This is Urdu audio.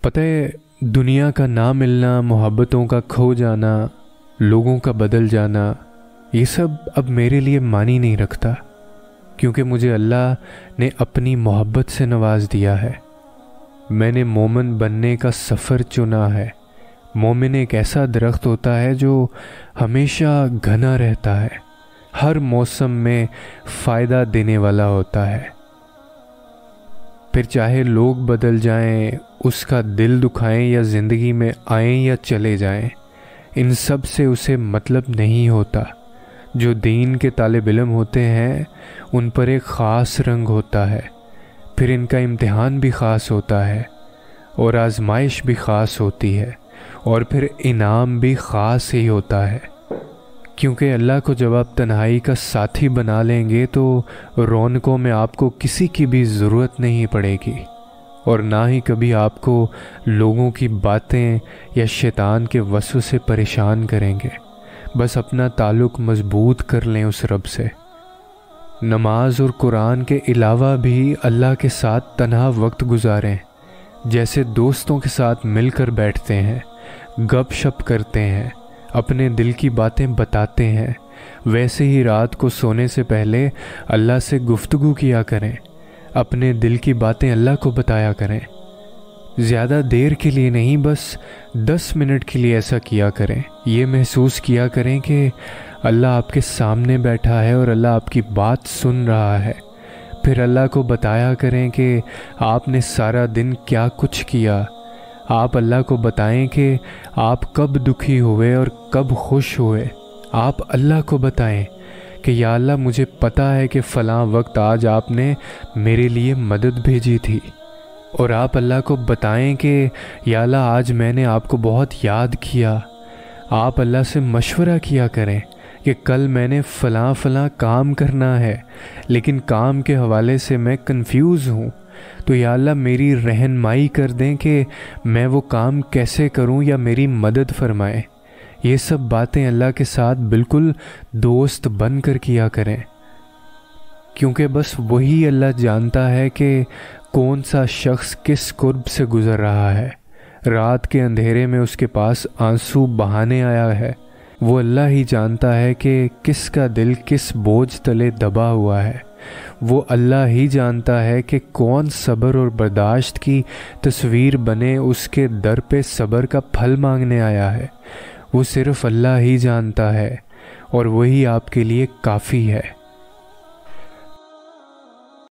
پتہ ہے، دنیا کا نہ ملنا، محبتوں کا کھو جانا، لوگوں کا بدل جانا، یہ سب اب میرے لیے معنی نہیں رکھتا، کیونکہ مجھے اللہ نے اپنی محبت سے نواز دیا ہے۔ میں نے مومن بننے کا سفر چنا ہے۔ مومن ایک ایسا درخت ہوتا ہے جو ہمیشہ گھنا رہتا ہے، ہر موسم میں فائدہ دینے والا ہوتا ہے۔ پھر چاہے لوگ بدل جائیں، اس کا دل دکھائیں یا زندگی میں آئیں یا چلے جائیں، ان سب سے اسے مطلب نہیں ہوتا۔ جو دین کے طالب علم ہوتے ہیں ان پر ایک خاص رنگ ہوتا ہے، پھر ان کا امتحان بھی خاص ہوتا ہے، اور آزمائش بھی خاص ہوتی ہے، اور پھر انعام بھی خاص ہی ہوتا ہے۔ کیونکہ اللہ کو جب آپ تنہائی کا ساتھی بنا لیں گے تو رونقوں میں آپ کو کسی کی بھی ضرورت نہیں پڑے گی، اور نہ ہی کبھی آپ کو لوگوں کی باتیں یا شیطان کے وسوسے پریشان کریں گے۔ بس اپنا تعلق مضبوط کر لیں اس رب سے۔ نماز اور قرآن کے علاوہ بھی اللہ کے ساتھ تنہا وقت گزاریں، جیسے دوستوں کے ساتھ مل کر بیٹھتے ہیں، گپ شپ کرتے ہیں، اپنے دل کی باتیں بتاتے ہیں، ویسے ہی رات کو سونے سے پہلے اللہ سے گفتگو کیا کریں، اپنے دل کی باتیں اللہ کو بتایا کریں۔ زیادہ دیر کے لیے نہیں، بس 10 منٹ کے لیے ایسا کیا کریں۔ یہ محسوس کیا کریں کہ اللہ آپ کے سامنے بیٹھا ہے اور اللہ آپ کی بات سن رہا ہے۔ پھر اللہ کو بتایا کریں کہ آپ نے سارا دن کیا کچھ کیا۔ آپ اللہ کو بتائیں کہ آپ کب دکھی ہوئے اور کب خوش ہوئے۔ آپ اللہ کو بتائیں کہ یا اللہ، مجھے پتہ ہے کہ فلاں وقت آج آپ نے میرے لیے مدد بھیجی تھی، اور آپ اللہ کو بتائیں کہ یا اللہ، آج میں نے آپ کو بہت یاد کیا۔ آپ اللہ سے مشورہ کیا کریں کہ کل میں نے فلاں کام کرنا ہے، لیکن کام کے حوالے سے میں کنفیوز ہوں، تو یا اللہ میری رہنمائی کر دیں کہ میں وہ کام کیسے کروں، یا میری مدد فرمائیں۔ یہ سب باتیں اللہ کے ساتھ بالکل دوست بن کر کیا کریں، کیونکہ بس وہی اللہ جانتا ہے کہ کون سا شخص کس کرب سے گزر رہا ہے۔ رات کے اندھیرے میں اس کے پاس آنسو بہانے آیا ہے، وہ اللہ ہی جانتا ہے کہ کس کا دل کس بوجھ تلے دبا ہوا ہے۔ وہ اللہ ہی جانتا ہے کہ کون صبر اور برداشت کی تصویر بنے اس کے در پہ صبر کا پھل مانگنے آیا ہے۔ وہ صرف اللہ ہی جانتا ہے، اور وہی آپ کے لیے کافی ہے۔